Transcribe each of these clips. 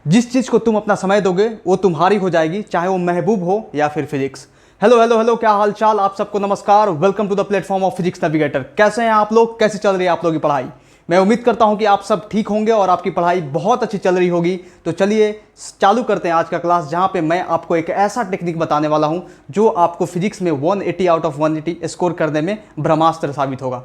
जिस चीज़ को तुम अपना समय दोगे वो तुम्हारी हो जाएगी, चाहे वो महबूब हो या फिर फिजिक्स। हेलो हेलो हेलो, क्या हाल चाल आप सबको, नमस्कार, welcome to the platform of physics navigator. कैसे हैं आप लोग, कैसी चल रही है आप लोगों की पढ़ाई। मैं उम्मीद करता हूं कि आप सब ठीक होंगे और आपकी पढ़ाई बहुत अच्छी चल रही होगी। तो चलिए चालू करते हैं आज का क्लास, जहां पे मैं आपको एक ऐसा टेक्निक बताने वाला हूं जो आपको फिजिक्स में 180 आउट ऑफ 180 स्कोर करने में ब्रह्मास्त्र साबित होगा।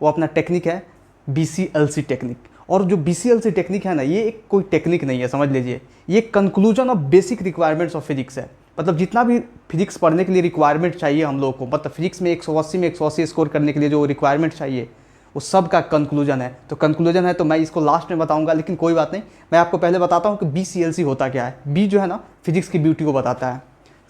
वो अपना टेक्निक है BCLC टेक्निक। और जो BCLC टेक्निक है ना, ये एक कोई टेक्निक नहीं है, समझ लीजिए, ये conclusion of basic requirements of physics है। मतलब जितना भी फिजिक्स पढ़ने के लिए रिक्वायरमेंट चाहिए हम लोग को, मतलब फिजिक्स में 180 स्कोर करने के लिए जो रिक्वायरमेंट चाहिए वो सब का कंक्लूजन है। तो कंक्लूजन है तो मैं इसको लास्ट में बताऊंगा, लेकिन कोई बात नहीं, मैं आपको पहले बताता हूँ कि BCLC होता क्या है। B जो है ना, फिजिक्स की ब्यूटी को बताता है,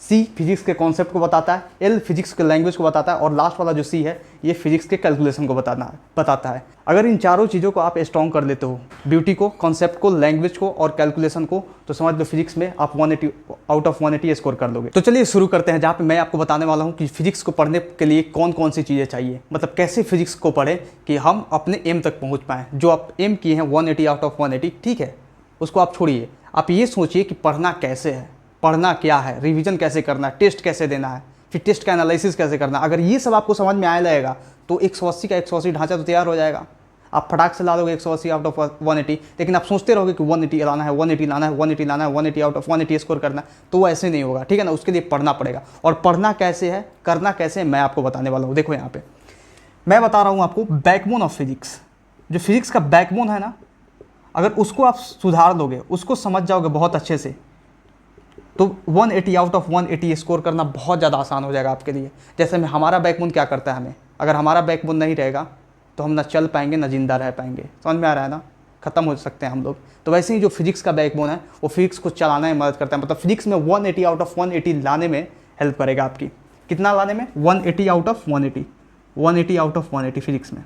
C फिजिक्स के कॉन्सेप्ट को बताता है, L फिजिक्स के लैंग्वेज को बताता है, और लास्ट वाला जो C है ये फिजिक्स के कैलकुलेशन को बताता है। अगर इन चारों चीज़ों को आप स्ट्रॉन्ग कर लेते हो, ब्यूटी को, कॉन्सेप्ट को, लैंग्वेज को और कैलकुलेशन को, तो समझ लो फिजिक्स में आप 180 आउट ऑफ 180 स्कोर कर लोगे। तो चलिए शुरू करते हैं, जहाँ पे मैं आपको बताने वाला हूँ कि फिजिक्स को पढ़ने के लिए कौन कौन सी चीज़ें चाहिए, मतलब कैसे फिजिक्स को पढ़ें कि हम अपने एम तक पहुँच पाएँ। जो आप एम किए हैं 180 आउट ऑफ 180, ठीक है, उसको आप छोड़िए। आप ये सोचिए कि पढ़ना कैसे है, पढ़ना क्या है, रिवीजन कैसे करना है, टेस्ट कैसे देना है, फिर टेस्ट का एनालिसिस कैसे करना है। अगर ये सब आपको समझ में आने लगेगा तो 180 का 180 ढांचा तो तैयार हो जाएगा। आप फटाक से ला दोगे 180 आउट ऑफ 180, लेकिन आप सोचते रहोगे कि 180 लाना है, 180 लाना है, 180 लाना है, 180 आउट ऑफ 180 स्कोर करना है, तो वो ऐसे नहीं होगा, ठीक है ना। उसके लिए पढ़ना पड़ेगा, और पढ़ना कैसे है, करना कैसे है, मैं आपको बताने वाला हूँ। देखो यहाँ पे मैं बता रहा हूँ आपको बैकबोन ऑफ फिजिक्स। जो फिजिक्स का बैकबोन है ना, अगर उसको आप सुधार दोगे, उसको समझ जाओगे बहुत अच्छे से, तो 180 आउट ऑफ 180 स्कोर करना बहुत ज़्यादा आसान हो जाएगा आपके लिए। जैसे में हमारा बैकबोन क्या करता है, हमें अगर हमारा बैकबोन नहीं रहेगा तो हम ना चल पाएंगे ना जिंदा रह पाएंगे, समझ में आ रहा है ना, ख़त्म हो सकते हैं हम लोग। तो वैसे ही जो फिजिक्स का बैकबोन है वो फिजिक्स को चलाने में मदद करता है, मतलब फिजिक्स में 180 आउट ऑफ 180 लाने में हेल्प करेगा आपकी। कितना लाने में? 180 out of 180, 180 out of 180 physics में।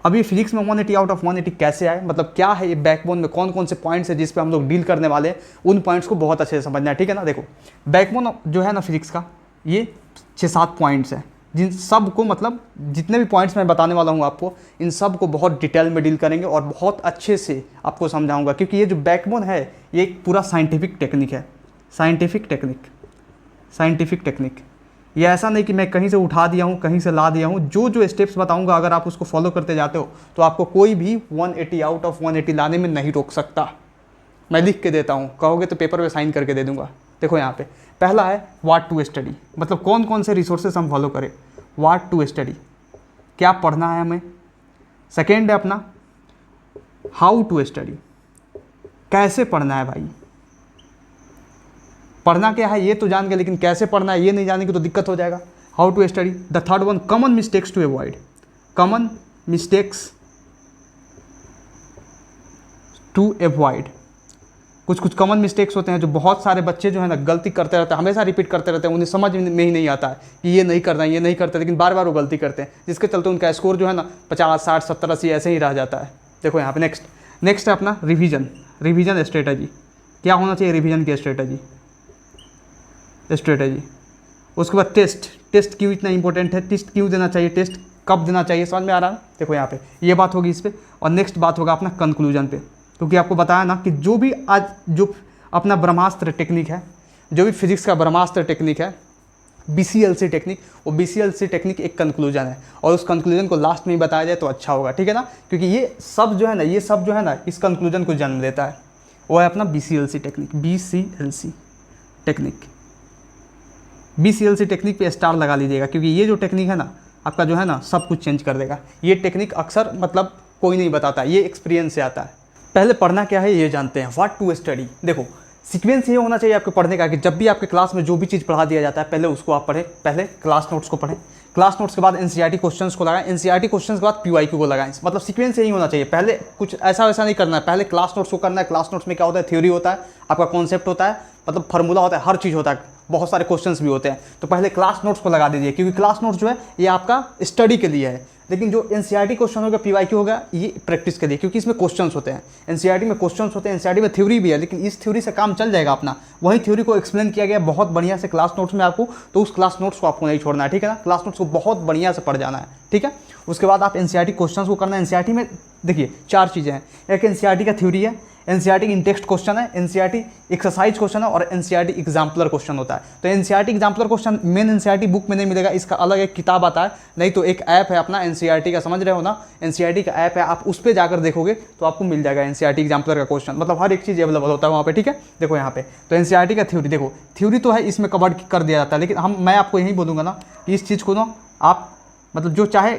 अब ये फिजिक्स में 180 आउट ऑफ 180 कैसे आए, मतलब क्या है ये बैकबोन में, कौन कौन से पॉइंट्स है जिस पे हम लोग डील करने वाले हैं, उन पॉइंट्स को बहुत अच्छे से समझना है, ठीक है ना। देखो बैकबोन जो है ना फिजिक्स का, ये 6-7 पॉइंट्स हैं, जिन सब को, मतलब जितने भी पॉइंट्स मैं बताने वाला हूँ आपको, इन सब को बहुत डिटेल में डील करेंगे और बहुत अच्छे से आपको समझाऊंगा। क्योंकि ये जो बैकबोन है ये एक पूरा साइंटिफिक टेक्निक है, साइंटिफिक टेक्निक। ये ऐसा नहीं कि मैं कहीं से उठा दिया हूँ, कहीं से ला दिया हूँ। जो जो स्टेप्स बताऊंगा, अगर आप उसको फॉलो करते जाते हो तो आपको कोई भी 180 आउट ऑफ 180 लाने में नहीं रोक सकता। मैं लिख के देता हूँ, कहोगे तो पेपर पे साइन करके दे दूंगा। देखो यहाँ पे पहला है व्हाट टू स्टडी, मतलब कौन कौन से रिसोर्सेज हम फॉलो करें। व्हाट टू स्टडी, क्या पढ़ना है हमें। सेकेंड है अपना हाउ टू स्टडी, कैसे पढ़ना है भाई। पढ़ना क्या है ये तो जान गए, लेकिन कैसे पढ़ना है ये नहीं जानेंगे तो दिक्कत हो जाएगा। How to study. The third one common mistakes to avoid, common mistakes to avoid. कुछ कॉमन मिस्टेक्स होते हैं जो बहुत सारे बच्चे जो है ना गलती करते रहते हैं, हमेशा रिपीट करते रहते हैं, उन्हें समझ में ही नहीं आता है कि ये नहीं करना है, ये नहीं करते, लेकिन बार बार वो गलती करते हैं, जिसके चलते उनका स्कोर जो है ना 50, 60, 70, 80 ऐसे ही रह जाता है। देखो यहाँ पे नेक्स्ट है अपना रिवीजन स्ट्रेटजी। क्या होना चाहिए रिवीजन की स्ट्रेटजी। उसके बाद टेस्ट क्यों इतना इंपॉर्टेंट है, टेस्ट क्यों देना चाहिए, टेस्ट कब देना चाहिए, समझ में आ रहा है। देखो यहाँ पे ये बात होगी इस पे, और नेक्स्ट बात होगा अपना कंक्लूजन पे। क्योंकि आपको बताया ना कि जो भी आज जो अपना ब्रह्मास्त्र टेक्निक है, जो भी फिजिक्स का ब्रह्मास्त्र टेक्निक है BCLC टेक्निक, वो BCLC टेक्निक एक कंक्लूजन है, और उस कंक्लूजन को लास्ट में ही बताया जाए तो अच्छा होगा, ठीक है ना। क्योंकि ये सब जो है ना इस कंक्लूजन को जन्म देता है। वो है अपना BCLC टेक्निक। BCLC टेक्निक पे स्टार लगा लीजिएगा, क्योंकि ये जो टेक्निक है ना आपका जो है ना सब कुछ चेंज कर देगा। ये टेक्निक अक्सर मतलब कोई नहीं बताता, ये एक्सपीरियंस से आता है। पहले पढ़ना क्या है ये जानते हैं, व्हाट टू स्टडी। देखो सीक्वेंस ये होना चाहिए आपके पढ़ने का कि जब भी आपके क्लास में जो भी चीज़ पढ़ा दिया जाता है पहले उसको आप पढ़ें, पहले क्लास नोट्स को पढ़ें, क्लास नोट्स के बाद NCERT क्वेश्चंस को लगाएं, NCERT क्वेश्चंस के बाद PYQ को लगाएं। मतलब सीक्वेंस यही होना चाहिए, पहले कुछ ऐसा वैसा नहीं करना है, पहले क्लास नोट्स को करना है। क्लास नोट्स में क्या होता है, थ्योरी होता है, आपका कॉन्सेप्ट होता है, मतलब फार्मूला होता है, हर चीज़ होता है, बहुत सारे क्वेश्चंस भी होते हैं। तो पहले क्लास नोट्स को लगा दीजिए, क्योंकि क्लास नोट्स जो है ये आपका स्टडी के लिए है, लेकिन जो NCERT क्वेश्चन होगा, PYQ होगा, ये प्रैक्टिस के लिए, क्योंकि इसमें क्वेश्चंस होते हैं। NCERT में क्वेश्चंस होते हैं, NCERT में थ्योरी भी है, लेकिन इस थ्योरी से काम चल जाएगा अपना। वही थ्योरी को एक्सप्लेन किया गया बहुत बढ़िया से क्लास नोट्स में आपको, तो उस क्लास नोट्स को आपको नहीं छोड़ना है, ठीक है ना। क्लास नोट्स को बहुत बढ़िया से पढ़ जाना है, ठीक है। उसके बाद आप एनसीईआरटी क्वेश्चंस को करना है। एनसीईआरटी में देखिए 4 चीज़ें हैं, एक एनसीईआरटी का थ्योरी है, एनसीईआरटी इन टेक्स्ट क्वेश्चन है, एनसीईआरटी एक्सरसाइज क्वेश्चन है और एनसीईआरटी एग्जाम्पलर क्वेश्चन होता है। तो NCERT exemplar question main NCERT book में नहीं मिलेगा, इसका अलग एक किताब आता है, नहीं तो एक ऐप है अपना एनसीईआरटी का, समझ रहे हो ना, एनसीईआरटी का ऐप है, आप उस पर जाकर देखोगे तो आपको मिल जाएगा एनसीईआरटी एग्जाम्पलर का क्वेश्चन, मतलब हर एक चीज़ अवेलेबल होता है वहाँ पे, ठीक है। देखो यहाँ पे तो एनसीईआरटी का थ्योरी, देखो थ्योरी तो है इसमें कवर कर दिया जाता है, लेकिन मैं आपको यही बोलूँगा ना कि इस चीज़ को ना आप मतलब जो चाहे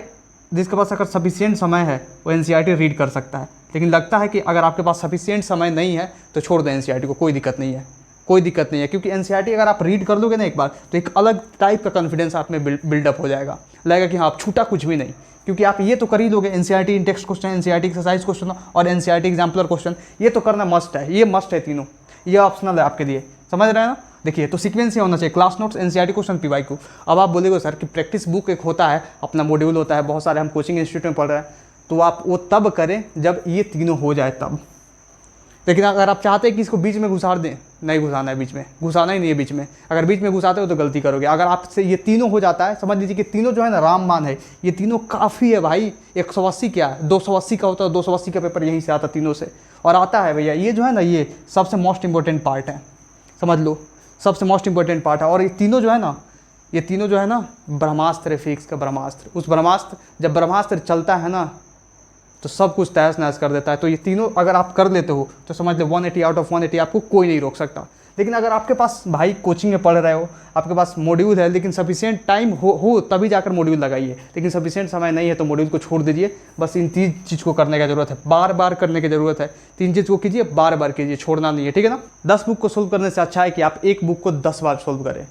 जिसके पास अगर सफिशिएंट समय है वो एनसीईआरटी रीड कर सकता है, लेकिन लगता है कि अगर आपके पास सफिशिएंट समय नहीं है तो छोड़ दें एनसीईआरटी को, कोई दिक्कत नहीं है, कोई दिक्कत नहीं है, क्योंकि एनसीईआरटी अगर आप रीड कर लोगे ना एक बार तो एक अलग टाइप का कॉन्फिडेंस आप में बिल्डअप हो जाएगा, लगेगा कि हाँ आप छूटा कुछ भी नहीं, क्योंकि आप ये तो कर ही लोगे, NCERT in text question, NCERT exercise question और एनसीईआरटी एग्जाम्पलर क्वेश्चन, ये तो करना मस्ट है, ये मस्ट है तीनों, ये ऑप्शनल है आपके लिए, समझ रहे हैं ना। देखिए तो सीक्वेंस ये होना चाहिए, class notes, NCERT question, PYQ. अब आप बोलेगे सर कि प्रैक्टिस बुक एक होता है, अपना मॉड्यूल होता है, बहुत सारे हम कोचिंग इंस्टीट्यूट में पढ़ रहे हैं, तो आप वो तब करें जब ये तीनों हो जाए तब। लेकिन अगर आप चाहते हैं कि इसको बीच में घुसाड़ दें, नहीं घुसाना है बीच में, घुसाना ही नहीं है बीच में, अगर बीच में घुसाते हो तो गलती करोगे। अगर आपसे ये तीनों हो जाता है, समझ लीजिए कि तीनों जो है ना रामबाण है, ये तीनों काफ़ी है भाई। 180 क्या है, 280 का होता है, 280 का पेपर यहीं से आता तीनों से, और आता है भैया, ये जो है ना ये सबसे मोस्ट इंपॉर्टेंट पार्ट है, समझ लो सबसे मोस्ट इंपॉर्टेंट पार्ट है। और ये तीनों जो है ना, ये तीनों जो है ना ब्रह्मास्त्र है, फिजिक्स का ब्रह्मास्त्र। उस ब्रह्मास्त्र, जब ब्रह्मास्त्र चलता है ना तो सब कुछ तहस नहस कर देता है। तो ये तीनों अगर आप कर लेते हो तो समझ लो 180 आउट ऑफ 180 आपको कोई नहीं रोक सकता। लेकिन अगर आपके पास भाई कोचिंग में पढ़ रहे हो, आपके पास मॉड्यूल है, लेकिन सफिशिएंट टाइम हो तभी जाकर मॉड्यूल लगाइए, लेकिन सफिशिएंट समय नहीं है तो मॉड्यूल को छोड़ दीजिए। बस इन 3 चीज़ को करने की ज़रूरत है, बार बार करने की ज़रूरत है, 3 चीज़ को कीजिए, बार बार कीजिए, छोड़ना नहीं है, ठीक है ना। 10 बुक को सोल्व करने से अच्छा है कि आप एक बुक को 10 बार सोल्व करें,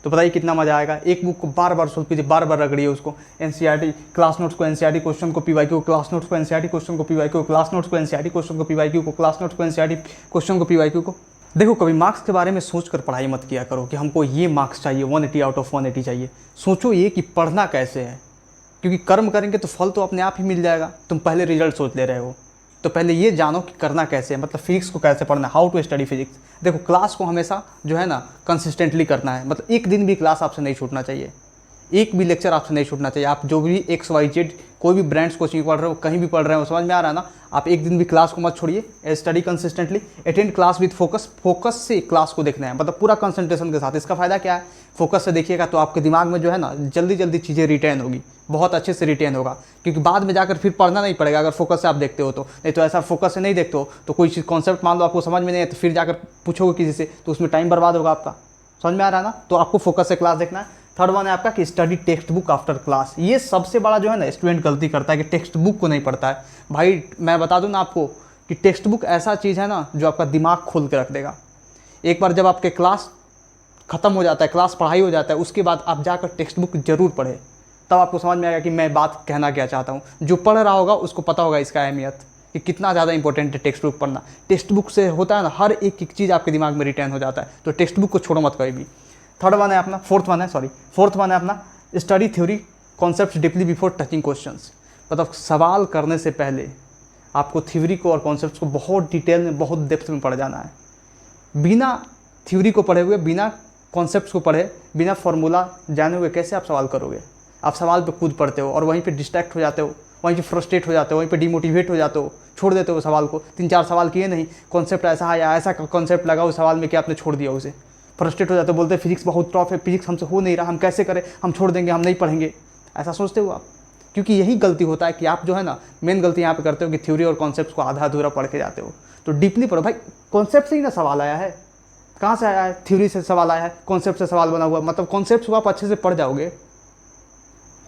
तो बताइए कितना मजा आएगा। एक बुक को बार बार सोल्व कीजिए, बार बार रगड़िए उसको, एनसीईआरटी क्लास नोट्स को, एनसीईआरटी क्वेश्चन को, पीवाईक्यू क्लास नोट्स को, एनसीईआरटी क्वेश्चन को, पीवाईक्यू क्लास नोट्स को, एनसीईआरटी क्वेश्चन को, पीवाईक्यू को, क्लास नोट्स को, एनसीईआरटी क्वेश्चन को, पीवाईक्यू को। देखो कभी मार्क्स के बारे में सोचकर पढ़ाई मत किया करो कि हमको ये मार्क्स चाहिए, 180 आउट ऑफ 180 चाहिए। सोचो ये कि पढ़ना कैसे है, क्योंकि कर्म करेंगे तो फल तो अपने आप ही मिल जाएगा। तुम पहले रिजल्ट सोच ले रहे हो, तो पहले ये जानो कि करना कैसे है, मतलब फिजिक्स को कैसे पढ़ना है, हाउ टू स्टडी फिजिक्स। देखो क्लास को हमेशा जो है ना कंसिस्टेंटली करना है, मतलब एक दिन भी क्लास आपसे नहीं छूटना चाहिए, एक भी लेक्चर आपसे नहीं छूटना चाहिए। आप जो भी XYZ कोई भी ब्रांड्स कोचिंग पढ़ रहे हो, कहीं भी पढ़ रहे हो, समझ में आ रहा है ना, आप एक दिन भी क्लास को मत छोड़िए। Study consistently, attend class with focus, focus से क्लास को देखना है, मतलब पूरा कंसंट्रेशन के साथ। इसका फ़ायदा क्या है, फोकस से देखिएगा तो आपके दिमाग में जो है ना जल्दी जल्दी चीज़ें रिटेन होगी, बहुत अच्छे से रिटेन होगा, क्योंकि बाद में जाकर फिर पढ़ना नहीं पड़ेगा अगर फोकस से आप देखते हो तो। नहीं तो ऐसा फोकस से नहीं देखते हो तो कोई चीज़ कॉन्सेप्ट मान लो आपको समझ में नहीं है तो फिर जाकर पूछोगे किसी से तो उसमें टाइम बर्बाद होगा आपका, समझ में आ रहा है ना। तो आपको फोकस से क्लास देखना है। थर्ड वन है आपका कि study text book after class. ये सबसे बड़ा जो है ना स्टूडेंट गलती करता है कि टेक्स्ट बुक को नहीं पढ़ता है। भाई मैं बता दूं ना आपको कि टेक्स्ट बुक ऐसा चीज़ है ना जो आपका दिमाग खोल के रख देगा। एक बार जब आपके क्लास खत्म हो जाता है, क्लास पढ़ाई हो जाता है, उसके बाद आप जाकर टेक्स्ट बुक जरूर पढ़ें, तब आपको समझ में आएगा कि मैं बात कहना क्या चाहता हूँ। जो पढ़ रहा होगा उसको पता होगा इसका अहमियत कि कितना ज़्यादा इंपॉर्टेंट है टेक्स्ट बुक पढ़ना। टेक्स्ट बुक से होता है ना हर एक चीज़ आपके दिमाग में रिटेन हो जाता है, तो टेक्स्ट बुक को छोड़ो मत कभी भी। फोर्थ वन है अपना study theory concepts deeply before touching questions. मतलब सवाल करने से पहले आपको थ्योरी को और कॉन्सेप्ट्स को बहुत डिटेल में, बहुत डेप्थ में पढ़ जाना है। बिना थ्योरी को पढ़े हुए, बिना कॉन्सेप्ट्स को पढ़े, बिना फॉर्मूला जाने हुए कैसे आप सवाल करोगे। आप सवाल पे कूद पढ़ते हो और वहीं पे डिस्ट्रैक्ट हो जाते हो, वहीं पे फ्रस्ट्रेट हो जाते हो, वहीं पे डिमोटिवेट हो जाते हो, छोड़ देते हो सवाल को। 3-4 सवाल किए नहीं, कॉन्सेप्ट ऐसा आया, ऐसा कॉन्सेप्ट लगा उस सवाल में कि आपने छोड़ दिया उसे। फ्रस्ट्रेट हो जाते हो, बोलते हैं फिजिक्स बहुत टफ है, फिजिक्स हमसे हो नहीं रहा, हम कैसे करें, हम छोड़ देंगे, हम नहीं पढ़ेंगे, ऐसा सोचते हो आप। क्योंकि यही गलती होता है कि आप जो है ना मेन गलती यहाँ पे करते हो कि थ्योरी और कॉन्सेप्ट्स को आधा अधूरा पढ़ के जाते हो। तो डीपली पढ़ो भाई, कॉन्सेप्ट से ही ना सवाल आया है, कहाँ से आया है, थ्योरी से सवाल आया है, कॉन्सेप्ट से सवाल बना हुआ, मतलब कॉन्सेप्ट को आप अच्छे से पढ़ जाओगे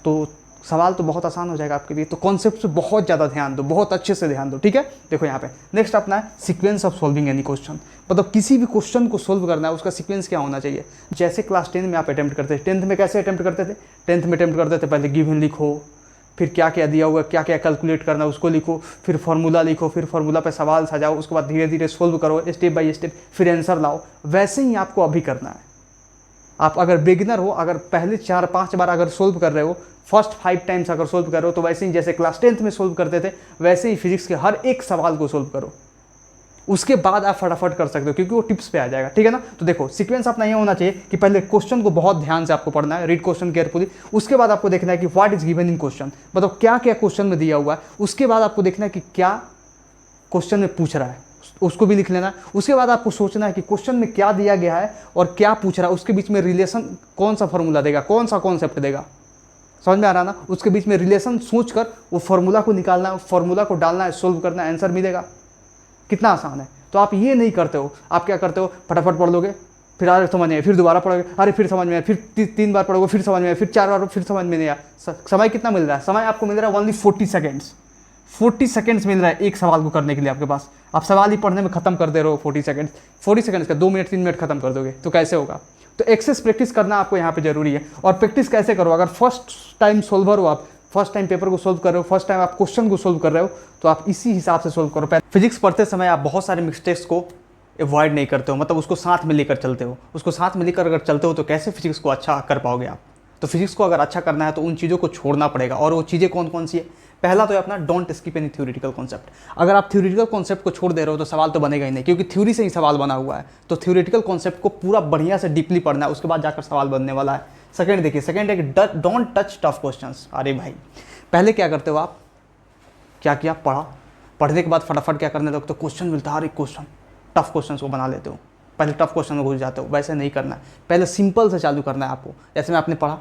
तो सवाल तो बहुत आसान हो जाएगा आपके लिए। तो कॉन्सेप्ट पे बहुत ज़्यादा ध्यान दो, बहुत अच्छे से ध्यान दो, ठीक है। देखो यहाँ पे नेक्स्ट अपना है sequence of solving any question. मतलब किसी भी क्वेश्चन को सोल्व करना है उसका सीक्वेंस क्या होना चाहिए। जैसे क्लास 10 में आप अटेम्प्ट करते थे, 10th में कैसे अटेम्प्ट करते थे, 10th में अटेम्प्ट करते थे पहले गिवन लिखो, फिर क्या क्या दिया हुआ, क्या क्या कैलकुलेट करना है उसको लिखो, फिर फार्मूला लिखो, फिर फार्मूला पे सवाल सजाओ, उसके बाद धीरे धीरे सोल्व करो स्टेप बाय स्टेप, फिर आंसर लाओ। वैसे ही आपको अभी करना है। आप अगर बिगिनर हो, अगर पहले 4-5 बार अगर सोल्व कर रहे हो, फर्स्ट 5 टाइम्स अगर सोल्व कर रहे हो, तो वैसे ही जैसे क्लास 10th में सोल्व करते थे वैसे ही फिजिक्स के हर एक सवाल को सोल्व करो। उसके बाद आप फटाफट कर सकते हो क्योंकि वो टिप्स पे आ जाएगा, ठीक है ना। तो देखो सीक्वेंस अपना ये होना चाहिए कि पहले क्वेश्चन को बहुत ध्यान से आपको पढ़ना है, रीड क्वेश्चन केयरफुली। उसके बाद आपको देखना है कि what is given in question, मतलब क्या क्या क्वेश्चन में दिया हुआ है। उसके बाद आपको देखना है कि क्या क्वेश्चन में पूछ रहा है, उसको भी लिख लेना है। उसके बाद आपको सोचना है कि क्वेश्चन में क्या दिया गया है और क्या पूछ रहा है, उसके बीच में रिलेशन कौन सा फॉर्मूला देगा, कौन सा कॉन्सेप्ट देगा, समझ में आ रहा ना। उसके बीच में रिलेशन सोचकर वो फॉर्मूला को निकालना है, फॉर्मूला को डालना है, सोल्व करना है, आंसर मिलेगा। कितना आसान है। तो आप ये नहीं करते हो, आप क्या करते हो, फटाफट पढ़ लोगे, फिर अरे समझ में आया, फिर दोबारा पढ़ोगे, अरे फिर समझ में आया, फिर 3 बार पढ़ोगे, फिर समझ में आया, फिर 4 बार, फिर समझ में नहीं आया। समय कितना मिल रहा है, समय आपको मिल रहा है ओनली 40 सेकेंड्स। 40 सेकेंड्स मिल रहा है एक सवाल को करने के लिए आपके पास। आप सवाल ही पढ़ने में खत्म कर दे रहे हो 40 सेकेंड्स। 40 सेकेंड्स का 2 मिनट 3 मिनट खत्म कर दोगे तो कैसे होगा। तो एक्सेस प्रैक्टिस करना आपको यहाँ पे जरूरी है। और प्रैक्टिस कैसे करो, अगर फर्स्ट टाइम सोल्वर हो, आप फर्स्ट टाइम पेपर को सोल्व कर रहे हो, फर्स्ट टाइम आप क्वेश्चन को सोल्व कर रहे हो, तो आप इसी हिसाब से सोल्व करो। फिजिक्स पढ़ते समय आप बहुत सारे मिस्टेक्स को अवॉइड नहीं करते हो, मतलब उसको साथ में लेकर चलते हो। उसको साथ में लेकर अगर चलते हो तो कैसे फिजिक्स को अच्छा कर पाओगे आप। तो फिजिक्स को अगर अच्छा करना है तो उन चीज़ों को छोड़ना पड़ेगा। और वो चीज़ें कौन कौन सी है, पहला तो है अपना don't skip any theoretical concept. अगर आप थ्योरेटिकल कॉन्सेप्ट को छोड़ दे रहे हो तो सवाल तो बनेगा ही नहीं, क्योंकि थ्योरी से ही सवाल बना हुआ है। तो थ्योरेटिकल कॉन्सेप्ट को पूरा बढ़िया से डीपली पढ़ना है, उसके बाद जाकर सवाल बनने वाला है। सेकंड देखिए, सेकंड है कि डोंट टच टफ क्वेश्चंस। अरे भाई पहले क्या करते हो आप, क्या किया, पढ़ा, पढ़ने के बाद फटाफट क्या करने लगते हो, क्वेश्चन मिलता है, हर एक क्वेश्चन टफ क्वेश्चन को बना लेते हो, पहले टफ क्वेश्चन में घुस जाते हो। वैसे नहीं करना है, पहले सिंपल से चालू करना है आपको। जैसे मैं आपने पढ़ा,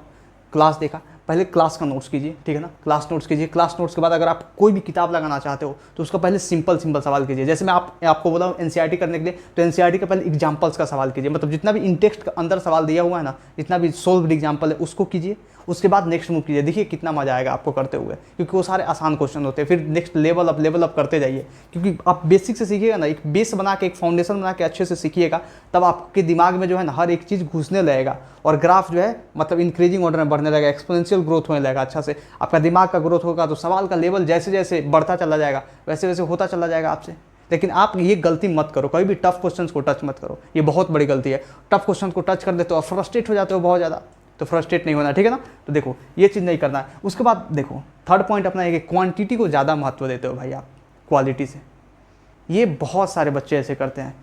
क्लास देखा, पहले क्लास का नोट्स कीजिए, ठीक है ना, क्लास नोट्स कीजिए। क्लास नोट्स के बाद अगर आप कोई भी किताब लगाना चाहते हो तो उसका पहले सिंपल सवाल कीजिए। जैसे मैं आपको बोला एनसीईआरटी करने के लिए, तो एनसीईआरटी का पहले एग्जांपल्स का सवाल कीजिए, मतलब जितना भी इन टेक्स्ट के अंदर सवाल दिया हुआ है ना, जितना भी सोल्व्ड एग्जाम्पल है उसको कीजिए। उसके बाद नेक्स्ट मूव कीजिए, देखिए कितना मजा आएगा आपको करते हुए, क्योंकि वो सारे आसान क्वेश्चन होते हैं। फिर नेक्स्ट लेवल अप करते जाइए, क्योंकि आप बेसिक से सीखिएगा ना, एक बेस बना के, एक फाउंडेशन बना के अच्छे से सीखिएगा, तब आपके दिमाग में जो है ना हर एक चीज़ घुसने लगेगा और ग्राफ जो है मतलब इंक्रीजिंग ऑर्डर में बढ़ने लगेगा, एक्सपोनेंशियल ग्रोथ होने लगेगा। अच्छा से आपका दिमाग का ग्रोथ होगा तो सवाल का लेवल जैसे जैसे बढ़ता चला जाएगा वैसे वैसे होता चला जाएगा आपसे। लेकिन आप ये गलती मत करो, कभी भी टफ क्वेश्चंस को टच मत करो, ये बहुत बड़ी गलती है। टफ क्वेश्चन को टच कर देते हो, फ्रस्ट्रेट हो जाते हो बहुत ज़्यादा, तो फ्रस्ट्रेट नहीं होना, ठीक है ना। तो देखो ये चीज़ नहीं करना है। उसके बाद देखो थर्ड पॉइंट अपना है कि क्वांटिटी को ज़्यादा महत्व देते हो भाई आप क्वालिटी से। ये बहुत सारे बच्चे ऐसे करते हैं।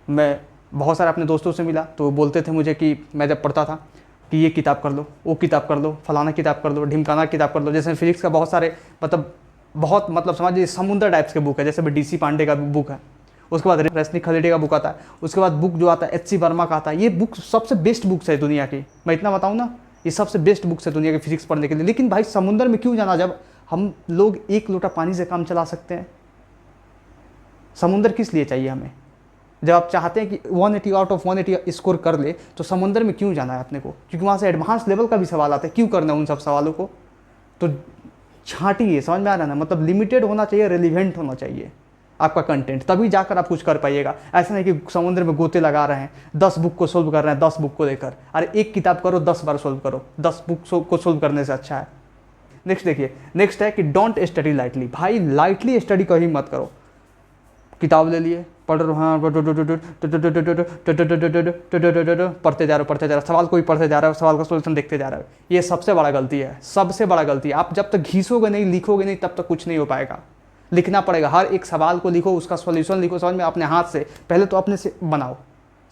मैं बहुत सारे अपने दोस्तों से मिला तो बोलते थे मुझे कि मैं जब पढ़ता था कि ये किताब कर लो, वो किताब कर लो, फलाना किताब कर लो, ढिमकाना किताब कर लो। जैसे फिजिक्स का बहुत सारे मतलब समझिए समुद्र टाइप्स के बुक है, जैसे DC पांडे का बुक है, उसके बाद रश्मि खलीडे का बुक आता है, उसके बाद बुक जो आता है HC वर्मा का आता है। ये बुक सबसे बेस्ट बुक्स है दुनिया की, मैं इतना बताऊँ ना, ये सबसे बेस्ट बुक्स है दुनिया की फिजिक्स पढ़ने के लिए। लेकिन भाई समुद्र में क्यों जाना जब हम लोग 1 लोटा पानी से काम चला सकते हैं। समुद्र किस लिए चाहिए हमें, जब आप चाहते हैं कि 180 आउट ऑफ 180 स्कोर कर ले तो समुद्र में क्यों जाना है अपने को, क्योंकि वहाँ से एडवांस लेवल का भी सवाल आता है। क्यों करना है उन सब सवालों को, तो छांटिए, समझ में आ रहा है ना। मतलब लिमिटेड होना चाहिए, रेलिवेंट होना चाहिए आपका कंटेंट, तभी जाकर आप कुछ कर पाइएगा। ऐसा नहीं कि समुद्र में गोते लगा रहे हैं, 10 बुक को सोल्व कर रहे हैं, 10 बुक को लेकर। अरे एक किताब करो 10 बार सोल्व करो, 10 बुक को सोल्व करने से अच्छा है। नेक्स्ट देखिए, नेक्स्ट है कि डोंट स्टडी लाइटली। भाई लाइटली स्टडी कभी मत करो। किताब ले लिए, पढ़ रहे हो, हाँ पढ़ते जा रहे हो, सवाल को भी पढ़ते जा रहे हो, सवाल का सोल्यूशन देखते जा रहे हो। ये सबसे बड़ा गलती है, सबसे बड़ा गलती है। आप जब तक घिसोगे नहीं, लिखोगे नहीं, तब तक कुछ नहीं हो पाएगा। लिखना पड़ेगा, हर एक सवाल को लिखो, उसका सॉल्यूशन लिखो, समझ में, अपने हाथ से। पहले तो अपने से बनाओ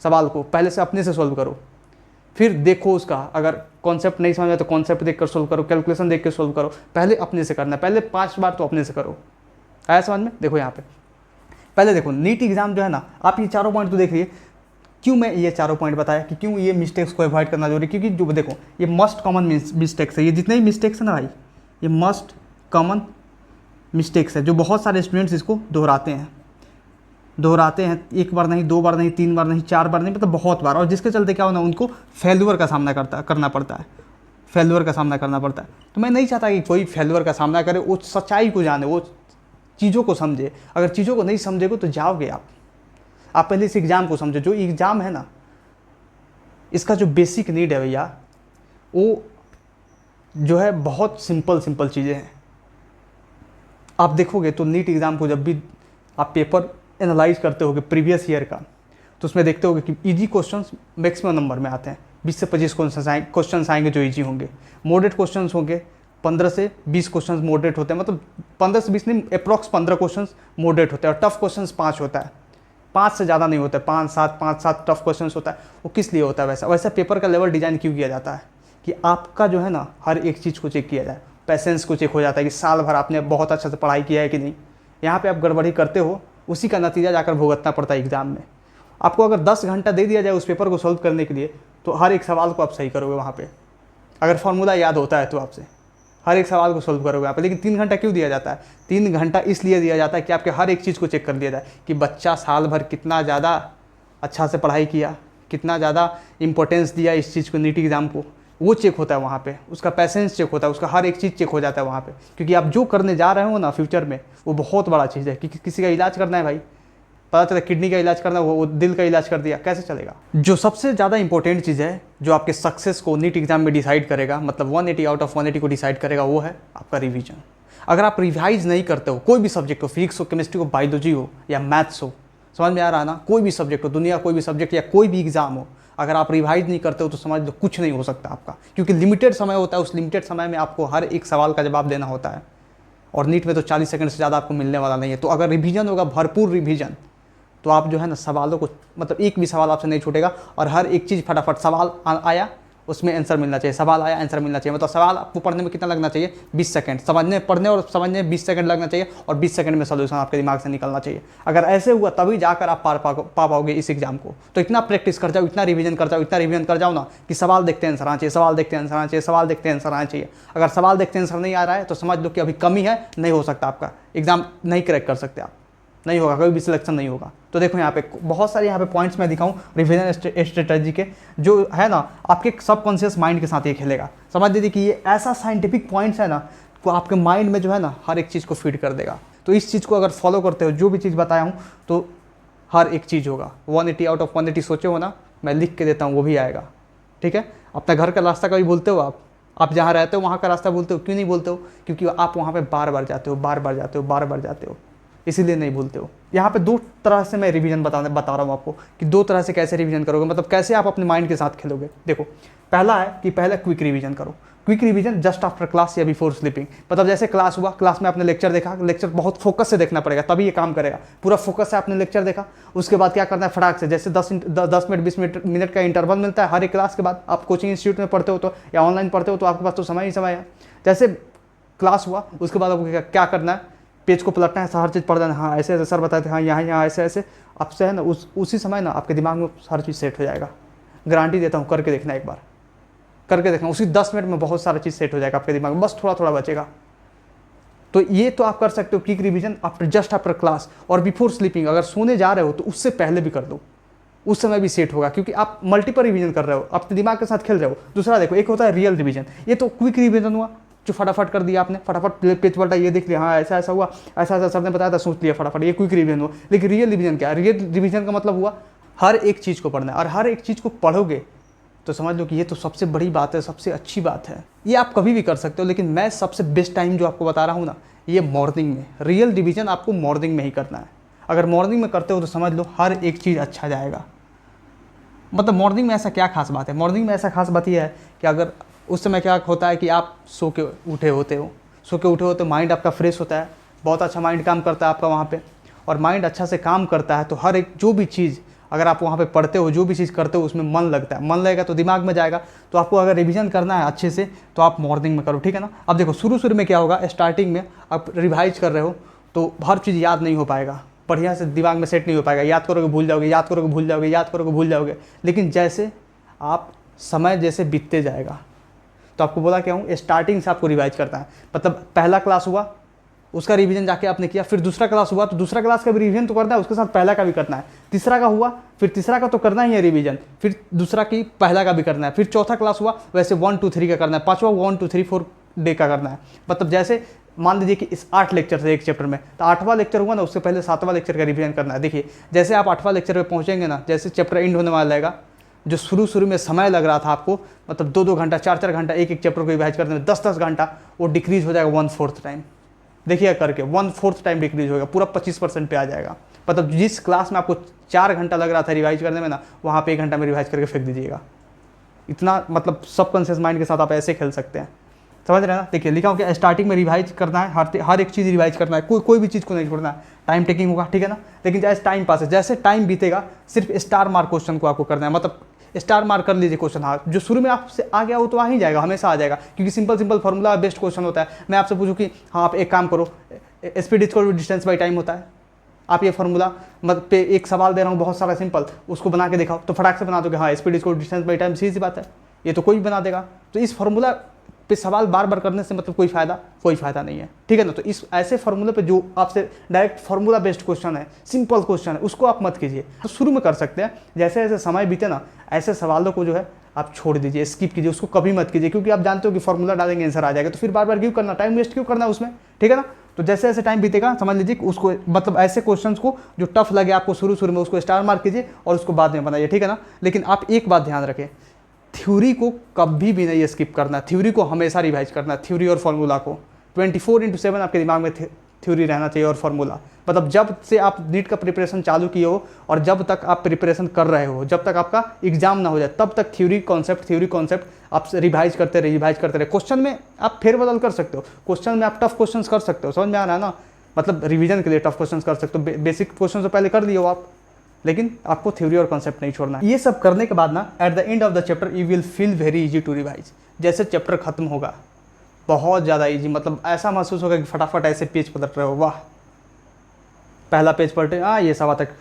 सवाल को, पहले से अपने से सोल्व करो, फिर देखो उसका, अगर कॉन्सेप्ट नहीं समझ में तो कॉन्सेप्ट देख कर सोल्व करो, कैलकुलेशन देख कर सोल्व करो। पहले अपने से करना, पहले 5 बार तो अपने से करो। आया समझ में। देखो यहाँ पे पहले देखो नीट एग्जाम जो है ना, आप ये चारों पॉइंट तो देखिए। क्यों मैं ये चारों पॉइंट बताया कि क्यों ये मिस्टेक्स को अवॉइड करना जरूरी, क्योंकि जो देखो ये मस्ट कॉमन मिस्टेक्स है। ये जितने भी मिस्टेक्स है ना भाई, ये मस्ट कॉमन मिस्टेक्स है, जो बहुत सारे स्टूडेंट्स इसको दोहराते हैं 1 बार नहीं, 2 बार नहीं, 3 बार नहीं, 4 बार नहीं, मतलब बहुत बार। और जिसके चलते क्या होना, उनको फेल्यूर का सामना करना पड़ता है, फेल्यूर का सामना करना पड़ता है। तो मैं नहीं चाहता कि कोई फेल्यूर का सामना करे, वो सच्चाई को जाने, वो चीज़ों को समझे। अगर चीज़ों को नहीं समझेगा तो जाओगे आप पहले इस एग्ज़ाम को समझो। जो एग्ज़ाम है ना, इसका जो बेसिक नीड है भैया, वो जो है बहुत सिंपल चीज़ें हैं। आप देखोगे तो नीट एग्ज़ाम को जब भी आप पेपर एनालाइज करते होगे प्रीवियस ईयर का, तो उसमें देखते होगे कि इजी क्वेश्चंस मैक्सिमम नंबर में आते हैं। 20 से 25 क्वेश्चंस आएंगे जो इजी होंगे। मॉडरेट क्वेश्चंस होंगे 15 से 20 क्वेश्चंस मॉडरेट होते हैं, मतलब 15 से 20 नहीं, अप्रॉक्स 15 क्वेश्चंस मॉडरेट होते हैं, और टफ क्वेश्चंस 5 होता है। 5 से ज़्यादा नहीं होता है, 5-7 टफ क्वेश्चन होता है। वो किस लिए होता है वैसा? वैसा पेपर का लेवल डिज़ाइन क्यों किया जाता है कि आपका जो है ना हर एक चीज़ को चेक किया जाए, पैसेंस को चेक हो जाता है कि साल भर आपने बहुत अच्छे से पढ़ाई किया है कि नहीं। यहाँ पे आप गड़बड़ी करते हो, उसी का नतीजा जाकर भुगतना पड़ता है एग्ज़ाम में। आपको अगर 10 घंटा दे दिया जाए उस पेपर को सॉल्व करने के लिए, तो हर एक सवाल को आप सही करोगे वहाँ पे, अगर फार्मूला याद होता है तो आपसे हर एक सवाल को सोल्व करोगे आप। लेकिन 3 घंटा क्यों दिया जाता है? 3 घंटा इसलिए दिया जाता है कि आपके हर एक चीज़ को चेक कर लिया जाए कि बच्चा साल भर कितना ज़्यादा अच्छा से पढ़ाई किया, कितना ज़्यादा इंपॉर्टेंस दिया इस चीज़ को, नीट एग्ज़ाम को, वो चेक होता है वहाँ पे। उसका पैसेंस चेक होता है, उसका हर एक चीज़ चेक हो जाता है वहाँ पे। क्योंकि आप जो करने जा रहे हो ना फ्यूचर में, वो बहुत बड़ा चीज़ है। कि किसी का इलाज करना है भाई, पता चला किडनी का इलाज करना, वो दिल का इलाज कर दिया, कैसे चलेगा? जो सबसे ज़्यादा इंपॉर्टेंट चीज़ है जो आपके सक्सेस को नीट एग्जाम में डिसाइड करेगा, मतलब 180 आउट ऑफ 180 को डिसाइड करेगा, वो है आपका रिवीजन। अगर आप रिवाइज नहीं करते हो, कोई भी सब्जेक्ट हो, फिजिक्स हो, केमिस्ट्री हो, बायोलॉजी हो या मैथ्स हो, समझ में आ रहा है ना, कोई भी सब्जेक्ट हो, दुनिया कोई भी सब्जेक्ट या कोई भी एग्जाम हो, अगर आप रिवाइज नहीं करते हो तो समझ लो कुछ नहीं हो सकता आपका। क्योंकि लिमिटेड समय होता है, उस लिमिटेड समय में आपको हर एक सवाल का जवाब देना होता है। और नीट में तो 40 सेकंड से ज़्यादा आपको मिलने वाला नहीं है। तो अगर रिवीजन होगा, भरपूर रिवीजन, तो आप जो है ना सवालों को, मतलब एक भी सवाल आपसे नहीं छूटेगा और हर एक चीज़ फटाफट, सवाल आया उसमें आंसर मिलना चाहिए, सवाल आया आंसर मिलना चाहिए। मतलब सवाल आपको पढ़ने में कितना लगना चाहिए? 20 सेकंड, पढ़ने और समझने में 20 सेकंड लगना चाहिए और 20 सेकंड में सोल्यूशन आपके दिमाग से निकलना चाहिए। अगर ऐसे हुआ तभी जाकर आप पा पाओगे इस एग्जाम को। तो इतना प्रैक्टिस कर जाओ, इतना रिवीजन कर जाओ, इतना रिवीजन कर जाओ ना कि सवाल देखते आंसर आना चाहिए, सवाल देखते आंसर आना चाहिए, सवाल देखते आंसर आना चाहिए। अगर सवाल देखते आंसर नहीं आ रहा है तो समझ लो कि अभी कमी है, नहीं हो सकता, आपका एग्जाम नहीं क्रैक कर सकते आप, नहीं होगा, कोई भी सिलेक्शन नहीं होगा। तो देखो यहाँ पे बहुत सारे यहाँ पे पॉइंट्स मैं दिखाऊं रिवीजन स्ट्रेटजी के, जो है ना आपके सबकॉन्शियस माइंड के साथ ये खेलेगा। समझ लीजिए कि ये ऐसा साइंटिफिक पॉइंट्स है ना, को आपके माइंड में जो है ना हर एक चीज़ को फीड कर देगा। तो इस चीज़ को अगर फॉलो करते हो, जो भी चीज़ बताया हूँ, तो हर एक चीज़ होगा। 180 आउट ऑफ 180 सोचे हो ना, मैं लिख के देता हूँ, वो भी आएगा। ठीक है? अपना घर का रास्ता कभी भूलते हो आप जहाँ रहते हो वहाँ का रास्ता भूलते हो? क्यों नहीं भूलते हो? क्योंकि आप वहाँ पर बार बार जाते हो, इसीलिए नहीं भूलते हो। यहाँ पे 2 तरह से मैं रिवीजन बता रहा हूँ आपको कि 2 तरह से कैसे रिवीजन करोगे, मतलब कैसे आप अपने माइंड के साथ खेलोगे। देखो, पहला है कि पहले क्विक रिवीजन करो। Quick revision just after class या बिफोर स्लीपिंग। मतलब जैसे क्लास हुआ, क्लास में आपने लेक्चर देखा, लेक्चर बहुत फोकस से देखना पड़ेगा तभी ये काम करेगा। पूरा फोकस से आपने लेक्चर देखा, उसके बाद क्या करना है, फटाक से, जैसे 10 मिनट 20 मिनट का इंटरवल मिलता है हर एक क्लास के बाद। आप कोचिंग इंस्टीट्यूट में पढ़ते हो तो या ऑनलाइन पढ़ते हो तो आपके पास तो समय ही समय है। जैसे क्लास हुआ, उसके बाद आपको क्या करना है, पेज को पलटना है, हर चीज़ पढ़ देना, हाँ ऐसे ऐसे सर बताते हैं, हाँ यहाँ ऐसे ऐसे, आपसे है ना उसी समय ना आपके दिमाग में हर चीज़ सेट हो जाएगा। गारंटी देता हूँ, करके देखना, एक बार करके देखना, उसी 10 मिनट में बहुत सारा चीज़ सेट हो जाएगा आपके दिमाग में, बस थोड़ा थोड़ा बचेगा। तो ये तो आप कर सकते हो quick revision just after class. और बिफोर स्लीपिंग, अगर सोने जा रहे हो तो उससे पहले भी कर दो, उस समय भी सेट होगा, क्योंकि आप मल्टीपल रिवीजन कर रहे हो, अपने दिमाग के साथ खेल रहे हो। दूसरा देखो, एक होता है रियल रिवीजन, ये तो क्विक रिवीजन हुआ जो फटाफट कर दिया आपने, फटाफट पेज पलटा, ये देख लिया, हाँ ऐसा ऐसा हुआ, ऐसा ऐसा सर ने बताया था, सोच लिया फटाफट, ये क्विक रिवीजन हुआ। लेकिन रियल रिवीजन क्या है? रियल रिवीजन का मतलब हुआ हर एक चीज़ को पढ़ना है, और हर एक चीज़ को पढ़ोगे तो समझ लो कि ये तो सबसे बड़ी बात है, सबसे अच्छी बात है। ये आप कभी भी कर सकते हो, लेकिन मैं सबसे बेस्ट टाइम जो आपको बता रहा हूँ ना, ये मॉर्निंग में। रियल रिवीजन आपको मॉर्निंग में ही करना है। अगर मॉर्निंग में करते हो तो समझ लो हर एक चीज़ अच्छा जाएगा। मतलब मॉर्निंग में ऐसा क्या खास बात है? मॉर्निंग में ऐसा खास बात यह है कि अगर उस समय क्या होता है कि आप सो के उठे होते हो, माइंड आपका फ्रेश होता है, बहुत अच्छा माइंड काम करता है आपका वहाँ पे। और माइंड अच्छा से काम करता है तो हर एक जो भी चीज़ अगर आप वहाँ पे पढ़ते हो, जो भी चीज़ करते हो, उसमें मन लगता है, मन लगेगा तो दिमाग में जाएगा। तो आपको अगर रिवीजन करना है अच्छे से तो आप मॉर्निंग में करो, ठीक है ना। अब देखो, शुरू में क्या होगा, स्टार्टिंग में आप रिवाइज कर रहे हो तो हर चीज़ याद नहीं हो पाएगा, बढ़िया से दिमाग में सेट नहीं हो पाएगा, याद करोगे भूल जाओगे, याद करोगे भूल जाओगे, याद करोगे भूल जाओगे। लेकिन जैसे आप समय जैसे बीतते जाएगा, तो आपको बोला क्या हूँ, स्टार्टिंग से आपको रिवाइज करता है। मतलब पहला क्लास हुआ, उसका रिवीजन जाके आपने किया, फिर दूसरा क्लास हुआ तो दूसरा क्लास का भी रिवीजन तो करना है, उसके साथ पहला का भी करना है। तीसरा का हुआ, फिर तीसरा का तो करना ही है रिवीजन, फिर दूसरा की पहला का भी करना है। फिर चौथा क्लास हुआ, वैसे 1 2 3 का करना है। पाँचवा 1 2 3 4 डे का करना है। मतलब जैसे मान लीजिए कि इस 8 लेक्चर है एक चैप्टर में, तो 8वां लेक्चर हुआ ना, उससे पहले 7वां लेक्चर का रिवीजन करना है। देखिए, जैसे आप 8वां लेक्चर पे पहुँचेंगे ना, जैसे चैप्टर एंड होने वाला रहेगा, जो शुरू में समय लग रहा था आपको, मतलब 2 घंटा 4 घंटा एक चैप्टर को रिवाइज करने में, 10 घंटा, वो डिक्रीज हो जाएगा 1/4 टाइम। देखिए करके 1/4 टाइम डिक्रीज होगा, पूरा 25% पे आ जाएगा। मतलब जिस क्लास में आपको 4 घंटा लग रहा था रिवाइज करने में ना, वहाँ पे 1 घंटा में रिवाइज करके फेंक दीजिएगा। इतना मतलब सबकॉन्शियस माइंड के साथ आप ऐसे खेल सकते हैं। समझ रहे हैं ना। देखिए लिखा हो कि स्टार्टिंग में रिवाइज करना है, हर एक चीज़ रिवाइज करना है, कोई भी चीज़ को नहीं छोड़ना है, टाइम टेकिंग होगा, ठीक है ना। लेकिन जैसे टाइम पास है, जैसे टाइम बीतेगा सिर्फ स्टार मार्क क्वेश्चन को आपको करना है, मतलब स्टार मार्क कर लीजिए क्वेश्चन। हाँ, जो शुरू में आपसे आ गया वो तो आ ही जाएगा, हमेशा आ जाएगा, क्योंकि सिंपल फॉर्मूला बेस्ड क्वेश्चन होता है। मैं आपसे पूछूं कि हाँ आप एक काम करो, speed equal to distance by time होता है, आप ये फॉर्मूला मतलब पे एक सवाल दे रहा हूँ बहुत सारा सिंपल, उसको बना के दिखाओ, तो फटाक से बना दोगे हाँ speed equal to distance by time, सीधी सी बात है, ये तो कोई भी बना देगा। तो इस फॉर्मूला पे सवाल बार बार करने से मतलब कोई फ़ायदा नहीं है, ठीक है ना। तो इस ऐसे फॉर्मूले पे जो आपसे डायरेक्ट फॉर्मूला बेस्ड क्वेश्चन है, सिंपल क्वेश्चन है, उसको आप मत कीजिए। तो शुरू में कर सकते हैं, जैसे जैसे समय बीते ना ऐसे सवालों को जो है आप छोड़ दीजिए, स्किप कीजिए, उसको कभी मत कीजिए, क्योंकि आप जानते हो कि फॉर्मूला डालेंगे आंसर आ जाएगा, तो फिर बार बार क्यों करना, टाइम वेस्ट क्यों करना उसमें, ठीक है ना। तो जैसे जैसे टाइम बीतेगा समझ लीजिए कि उसको मतलब ऐसे क्वेश्चंस को जो टफ लगे आपको शुरू में, उसको स्टार मार्क कीजिए और उसको बाद में बनाइए, ठीक है ना। लेकिन आप एक बात ध्यान रखें, थ्योरी को कभी भी नहीं स्किप करना, थ्योरी को हमेशा रिवाइज करना, थ्योरी और फार्मूला को 24/7 आपके दिमाग में थ्योरी रहना चाहिए और फार्मूला। मतलब जब से आप नीट का प्रिपरेशन चालू किए हो और जब तक आप प्रिपरेशन कर रहे हो, जब तक आपका एग्जाम ना हो जाए, तब तक थ्योरी कॉन्सेप्ट आप रिवाइज करते रहे। क्वेश्चन में आप फेरबदल कर सकते हो, क्वेश्चन में आप टफ क्वेश्चन कर सकते हो, समझ में आ रहा है ना। मतलब रिवीजन के लिए टफ क्वेश्चन कर सकते हो, बेसिक क्वेश्चन तो पहले कर लिए हो आप, लेकिन आपको थ्योरी और कॉन्सेप्ट नहीं छोड़ना। ये सब करने के बाद ना at the end of the chapter you will feel very easy to revise. जैसे चैप्टर खत्म होगा बहुत ज़्यादा इजी, मतलब ऐसा महसूस होगा कि फटाफट ऐसे पेज पलट रहे हो, वाह पहला पेज पलटे हाँ ये सब आता है,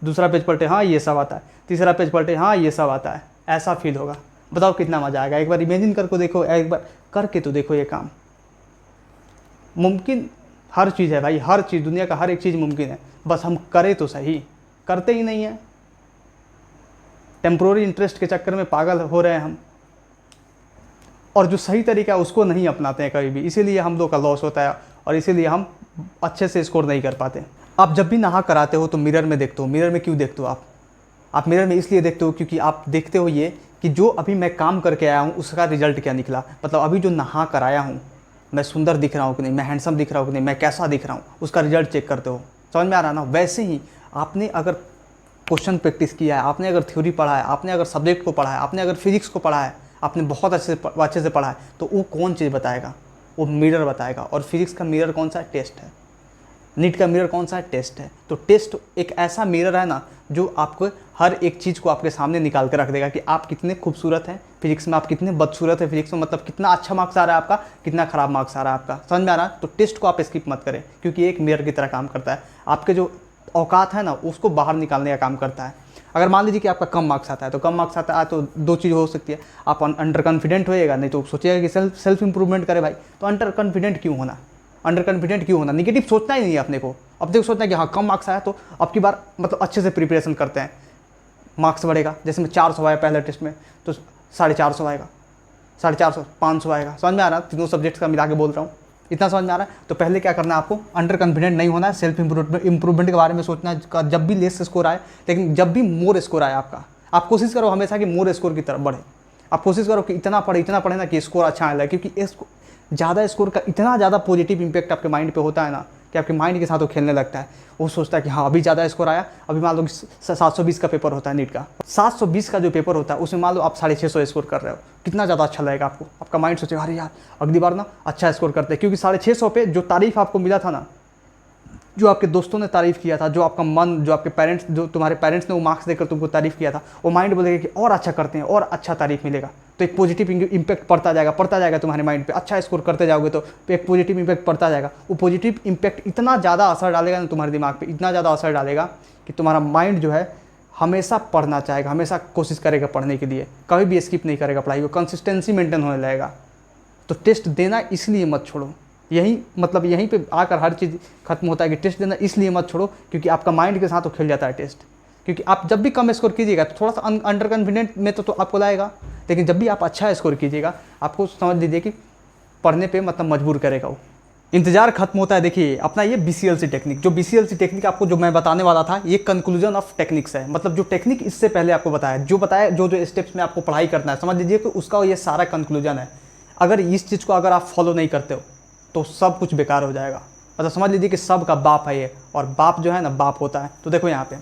दूसरा पेज पलटे हाँ ये सब आता है, तीसरा पेज पलटे हाँ ये सब आता है, ऐसा फील होगा। बताओ कितना मज़ा आएगा, एक बार इमेजिन करके देखो, एक बार करके तो देखो, ये काम मुमकिन हर चीज़ है भाई, हर चीज़, दुनिया का हर एक चीज़ मुमकिन है, बस हम करें तो सही, करते ही नहीं है, टेम्प्रोरी इंटरेस्ट के चक्कर में पागल हो रहे हैं हम, और जो सही तरीका है उसको नहीं अपनाते हैं कभी भी, इसीलिए हम लोग का लॉस होता है और इसीलिए हम अच्छे से स्कोर नहीं कर पाते। आप जब भी नहा कर आते हो तो मिरर में देखते हो, मिरर में क्यों देखते हो आप मिरर में इसलिए देखते हो क्योंकि आप देखते हो ये कि जो अभी मैं काम करके आया हूँ उसका रिजल्ट क्या निकला, मतलब अभी जो नहा कर आया हूँ मैं सुंदर दिख रहा हूँ कि नहीं, मैं हैंडसम दिख रहा हूँ कि नहीं, मैं कैसा दिख रहा हूँ, उसका रिजल्ट चेक करते हो, समझ में आ रहा ना। वैसे ही आपने अगर क्वेश्चन प्रैक्टिस किया है, आपने अगर थ्योरी पढ़ा है, आपने अगर सब्जेक्ट को पढ़ा है, आपने अगर फिजिक्स को पढ़ा है, आपने बहुत अच्छे से पढ़ा है, तो वो कौन चीज़ बताएगा, वो मिरर बताएगा। और फिजिक्स का मिरर कौन सा है, टेस्ट है। नीट का मिरर कौन सा है, टेस्ट है। तो टेस्ट एक ऐसा मिरर है ना जो आपको हर एक चीज़ को आपके सामने निकाल कर रख देगा कि आप कितने खूबसूरत हैं फिजिक्स में, आप कितने बदसूरत हैं फिजिक्स में, मतलब कितना अच्छा मार्क्स आ रहा है आपका, कितना खराब मार्क्स आ रहा है आपका, समझ में आ रहा है। तो टेस्ट को आप स्किप मत करें, क्योंकि एक मिरर की तरह काम करता है, आपके जो औकात है ना उसको बाहर निकालने का काम करता है। अगर मान लीजिए कि आपका कम मार्क्स आता है, तो कम मार्क्स आता है तो दो चीज़ हो सकती है, आप अंडर कॉन्फिडेंट होएगा, नहीं तो सोचिएगा कि सेल्फ इंप्रूवमेंट करे भाई। तो अंडर कॉन्फिडेंट क्यों होना, निगेटिव सोचना ही नहीं है अपने को। अब देखो सोचना है कि हाँ कम मार्क्स आया तो अब की बार मतलब अच्छे से प्रिपरेशन करते हैं, मार्क्स बढ़ेगा। जैसे मैं 400 आया पहले टेस्ट में तो 450 आएगा, 450, 500 आएगा, समझ में आ रहा है। तीनों सब्जेक्ट्स का मिला के बोल रहा हूँ, इतना समझ में आ रहा है। तो पहले क्या करना है आपको, अंडर कॉन्फिडेंट नहीं होना है, सेल्फ इंप्रूवमेंट के बारे में सोचना है। जब भी लेस स्कोर आए, लेकिन जब भी मोर स्कोर आए आपका, आप कोशिश करो हमेशा कि मोर स्कोर की तरफ बढ़े। आप कोशिश करो कि इतना पढ़े ना कि स्कोर अच्छा आए, क्योंकि ज़्यादा स्कोर का इतना ज़्यादा पॉजिटिव इंपैक्ट आपके माइंड पे होता है ना कि आपके माइंड के साथ वो खेलने लगता है। वो सोचता है कि हाँ अभी ज़्यादा स्कोर आया, अभी मान लो 720 का पेपर होता है नीट का, 720 का जो पेपर होता है उसमें मान लो आप 650 स्कोर कर रहे हो, कितना ज़्यादा अच्छा लगेगा आपको। आपका माइंड सोचेगा अरे यार अगली बार ना अच्छा स्कोर करते हैं, क्योंकि 650 पे जो तारीफ आपको मिला था ना, जो आपके दोस्तों ने तारीफ़ किया था, जो आपका मन, जो आपके पेरेंट्स, जो तुम्हारे पेरेंट्स ने वो मार्क्स देकर तुमको तारीफ़ किया था, वो माइंड बोलेगा कि और अच्छा करते हैं और अच्छा तारीफ़ मिलेगा। तो एक पॉजिटिव इंपैक्ट पड़ता जाएगा तुम्हारे माइंड पे। अच्छा स्कोर करते जाओगे तो एक पॉजिटिव इंपैक्ट पड़ता जाएगा। वो पॉजिटिव इंपैक्ट इतना ज़्यादा असर डालेगा ना तुम्हारे दिमाग पे, इतना ज़्यादा असर डालेगा कि तुम्हारा माइंड जो है हमेशा पढ़ना चाहेगा, हमेशा कोशिश करेगा पढ़ने के लिए, कभी भी स्किप नहीं करेगा पढ़ाई को, कंसिस्टेंसी मेंटेन होने लगेगा। तो टेस्ट देना इसलिए मत छोड़ो, यहीं पे आकर हर चीज़ खत्म होता है कि टेस्ट देना इसलिए मत छोड़ो क्योंकि आपका माइंड के साथ तो खेल जाता है टेस्ट। क्योंकि आप जब भी कम स्कोर कीजिएगा तो थोड़ा सा अंडर कॉन्फिडेंट में तो आपको लाएगा, लेकिन जब भी आप अच्छा स्कोर कीजिएगा आपको समझ लीजिए कि पढ़ने पे मतलब मजबूर करेगा वो। इंतजार खत्म होता है। देखिए अपना ये BCLC टेक्निक, जो BCLC टेक्निक आपको जो मैं बताने वाला था, ये कंक्लूजन ऑफ टेक्निक्स है। मतलब जो टेक्निक इससे पहले आपको बताया, जो स्टेप्स में आपको पढ़ाई करना है, समझ लीजिए कि उसका ये सारा कंक्लूजन है। अगर इस चीज़ को अगर आप फॉलो नहीं करते हो तो सब कुछ बेकार हो जाएगा। मतलब समझ लीजिए कि सब का बाप है ये, और बाप जो है ना बाप होता है। तो देखो यहाँ पे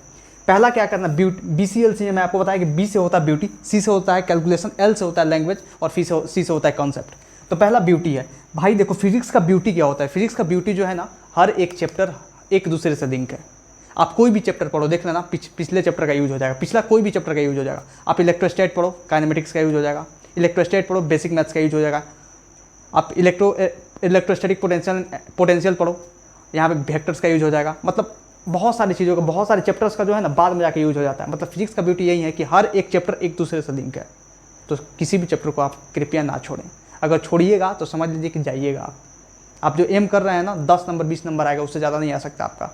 पहला क्या करना, BCLC में आपको बताया कि B से होता है ब्यूटी, C से होता है कैलकुलेशन, L से होता है लैंग्वेज और C से होता है कॉन्सेप्ट। तो पहला ब्यूटी है भाई, देखो फिजिक्स का ब्यूटी क्या होता है। फिजिक्स का ब्यूटी जो है ना, हर एक चैप्टर एक दूसरे से लिंक है। आप कोई भी चैप्टर पढ़ो, देख लेना पिछले चैप्टर का यूज हो जाएगा, पिछला कोई भी चैप्टर का यूज हो जाएगा। आप इलेक्ट्रोस्टैट पढ़ो, काइनेमेटिक्स का यूज हो जाएगा। इलेक्ट्रोस्टैट पढ़ो, बेसिक मैथ्स का यूज हो जाएगा। आप इलेक्ट्रोस्टैटिक पोटेंशियल पढ़ो, यहाँ पे वेक्टर्स का यूज हो जाएगा। मतलब बहुत सारी चीज़ों का, बहुत सारे चैप्टर्स का जो है ना बाद में जाके यूज हो जाता है। मतलब फिजिक्स का ब्यूटी यही है कि हर एक चैप्टर एक दूसरे से लिंक है। तो किसी भी चैप्टर को आप कृपया ना छोड़ें। अगर छोड़िएगा तो समझ लीजिए कि जाइएगा आप जो एम कर रहे हैं ना, 10 नंबर 20 नंबर आएगा, उससे ज़्यादा नहीं आ सकता आपका,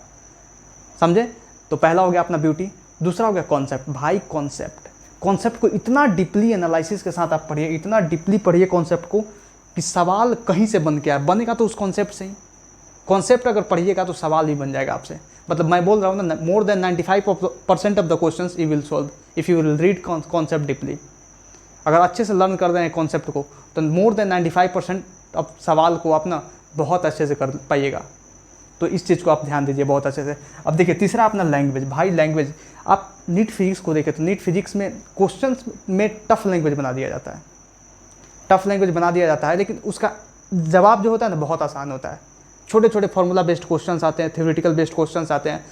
समझे। तो पहला हो गया अपना ब्यूटी। दूसरा हो गया कॉन्सेप्ट। भाई कॉन्सेप्ट को इतना डीपली एनालिसिस के साथ आप पढ़िए, इतना डीपली पढ़िए कॉन्सेप्ट को कि सवाल कहीं से बन के आए, बनेगा तो उस कॉन्सेप्ट से ही। कॉन्सेप्ट अगर पढ़िएगा तो सवाल भी बन जाएगा आपसे। मतलब मैं बोल रहा हूँ ना, more than 95% of the questions you will solve if you will read concept deeply. अगर अच्छे से लर्न कर दें कॉन्सेप्ट को तो मोर देन 95% अब सवाल को आप ना बहुत अच्छे से कर पाइएगा। तो इस चीज़ को आप ध्यान दीजिए बहुत अच्छे से। अब देखिए तीसरा अपना लैंग्वेज। भाई लैंग्वेज, आप नीट फिजिक्स को देखें तो नीट फिजिक्स में क्वेश्चंस में टफ लैंग्वेज बना दिया जाता है, टफ लैंग्वेज बना दिया जाता है, लेकिन उसका जवाब जो होता है ना बहुत आसान होता है। छोटे छोटे फार्मूला बेस्ड क्वेश्चंस आते हैं, थ्योरेटिकल बेस्ड क्वेश्चंस आते हैं,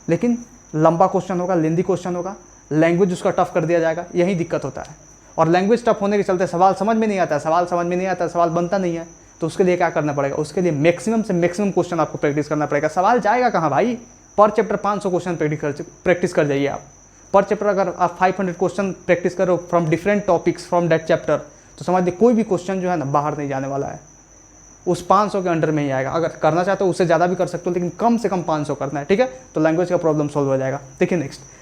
लेकिन लंबा क्वेश्चन होगा, लेंदी क्वेश्चन होगा, लैंग्वेज उसका टफ कर दिया जाएगा। यही दिक्कत होता है। और लैंग्वेज टफ होने के चलते सवाल समझ में नहीं आता, सवाल बनता नहीं है। तो उसके लिए क्या करना पड़ेगा, उसके लिए मैक्सिमम से मैक्सिमम क्वेश्चन आपको प्रैक्टिस करना पड़ेगा। सवाल जाएगा कहाँ भाई, पर चैप्टर 500 क्वेश्चन प्रैक्टिस कर जाइए आप। पर चैप्टर अगर आप 500 क्वेश्चन प्रैक्टिस करो from different topics from that chapter, तो समझ लीजिए कोई भी क्वेश्चन जो है ना बाहर नहीं जाने वाला है, उस 500 के अंडर में ही आएगा। अगर करना चाहते हो उससे ज़्यादा भी कर सकते हो, लेकिन कम से कम 500 करना है, ठीक है। तो लैंग्वेज का प्रॉब्लम सॉल्व हो जाएगा। देखिए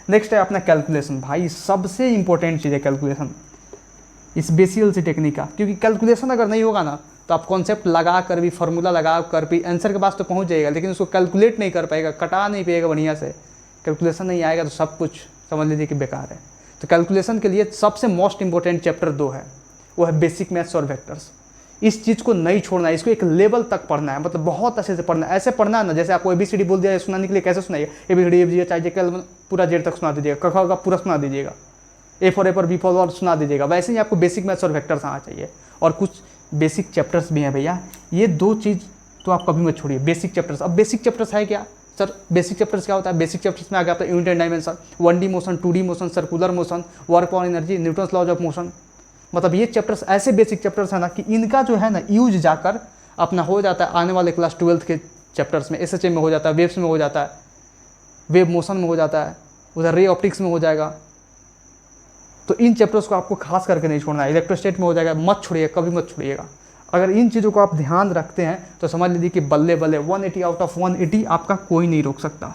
नेक्स्ट है अपना कैलकुलेशन। भाई सबसे इंपॉर्टेंट चीज़ है कैलकुलेशन, इस बेसियल से टेक्निक का। क्योंकि कैलकुलेशन अगर नहीं होगा ना तो आप कॉन्सेप्ट लगा कर भी, फार्मूला लगा कर भी आंसर के पास तो पहुंच जाएगा, लेकिन उसको कैलकुलेट नहीं कर पाएगा, कटा नहीं पाएगा बढ़िया से। कैलकुलेशन नहीं आएगा तो सब कुछ समझ लीजिए कि बेकार है। तो कैलकुलेशन के लिए सबसे मोस्ट इंपॉर्टेंट चैप्टर 2 है, वो है बेसिक मैथ्स और वेक्टर्स। इस चीज़ को नहीं छोड़ना है, इसको एक लेवल तक पढ़ना है, मतलब बहुत अच्छे से पढ़ना है। ऐसे पढ़ना है ना जैसे आपको ABCD बोल दिया है, सुनाने के लिए कैसे सुनाइए, ABCD FG पूरा जेड तक सुना दीजिएगा, क ख का पूरा सुना दीजिएगा, A फॉर एपर, B फॉर बॉल सुना दीजिएगा। वैसे ही आपको बेसिक मैथ्स और वेक्टर्स आना चाहिए। और कुछ बेसिक चैप्टर्स भी हैं भैया, ये 2 चीज़ तो आप कभी मत छोड़िए। बेसिक चैप्टर्स, अब बेसिक चैप्टर्स है क्या सर, बेसिक चैप्टर्स क्या होता है। बेसिक चैप्टर्स में आ गया आपका unit and dimension, 1D motion, 2D motion, circular motion, work on energy, Newton's laws of motion. मतलब ये चैप्टर्स ऐसे बेसिक चैप्टर्स हैं ना कि इनका जो है ना यूज जाकर अपना हो जाता है आने वाले क्लास 12th के चैप्टर्स में, SHM में हो जाता है, वेव्स में हो जाता है, वेव मोशन में हो जाता है, उधर रे ऑप्टिक्स में हो जाएगा। तो इन चैप्टर्स को आपको खास करके नहीं छोड़ना है। इलेक्ट्रोस्टैट में हो जाएगा, मत छोड़िए, कभी मत छोड़िएगा। अगर इन चीज़ों को आप ध्यान रखते हैं तो समझ लीजिए कि बल्ले बल्ले 180 आउट ऑफ 180 आपका कोई नहीं रोक सकता।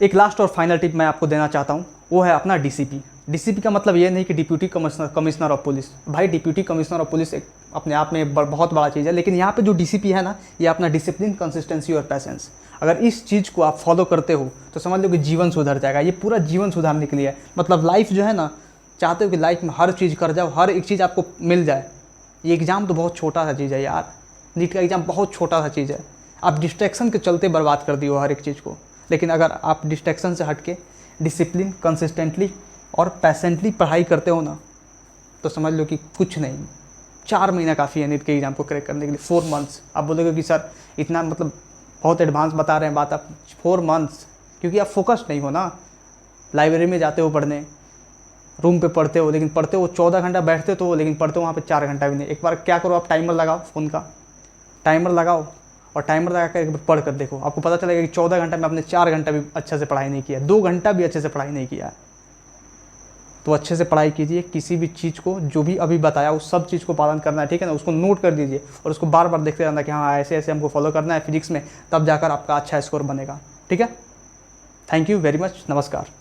एक लास्ट और फाइनल टिप मैं आपको देना चाहता हूँ, वो है अपना DCP। DCP का मतलब ये नहीं कि डिप्यूटी कमिश्नर ऑफ पुलिस। भाई डिप्यूटी कमिश्नर ऑफ पुलिस एक अपने आप में बहुत बड़ा चीज़ है, लेकिन यहाँ पे जो DCP है ना, ये अपना डिसिप्लिन, कंसिस्टेंसी और पैसेंस। अगर इस चीज़ को आप फॉलो करते हो तो समझ लो कि जीवन सुधर जाएगा। ये पूरा जीवन सुधारने के लिए है। मतलब लाइफ जो है ना, चाहते हो कि लाइफ में हर चीज़ कर जाओ, हर एक चीज़ आपको मिल जाए। ये एग्ज़ाम तो बहुत छोटा सा चीज़ है यार, नीट का एग्ज़ाम बहुत छोटा सा चीज़ है। आप डिस्ट्रैक्शन के चलते बर्बाद कर दियो हर एक चीज़ को। लेकिन अगर आप डिस्ट्रैक्शन से हट के डिसिप्लिन, कंसिस्टेंटली और पैसेंटली पढ़ाई करते हो ना, तो समझ लो कि कुछ नहीं, 4 महीना काफ़ी है नीट के एग्ज़ाम को क्रैक करने के लिए। 4 मंथ्स। आप बोलोगे कि सर इतना मतलब बहुत एडवांस बता रहे हैं बात आप, 4 मंथ्स, क्योंकि आप फोकस्ड नहीं हो ना। लाइब्रेरी में जाते हो पढ़ने, रूम पे पढ़ते हो, लेकिन पढ़ते हो 14 घंटा बैठते तो हो, लेकिन पढ़ते हो वहाँ पे 4 घंटा भी नहीं। एक बार क्या करो, आप टाइमर लगाओ, फ़ोन का टाइमर लगाओ और टाइमर लगा कर एक बार पढ़ कर देखो। आपको पता चलेगा कि 14 घंटा में आपने 4 घंटा भी अच्छे से पढ़ाई नहीं किया, 2 घंटा भी अच्छे से पढ़ाई नहीं किया। तो अच्छे से पढ़ाई कीजिए, किसी भी चीज़ को जो भी अभी बताया उस सब चीज़ को पालन करना है, ठीक है ना। उसको नोट कर दीजिए और उसको बार बार देखते रहना कि हाँ ऐसे ऐसे हमको फॉलो करना है फिजिक्स में, तब जाकर आपका अच्छा स्कोर बनेगा, ठीक है। थैंक यू वेरी मच, नमस्कार।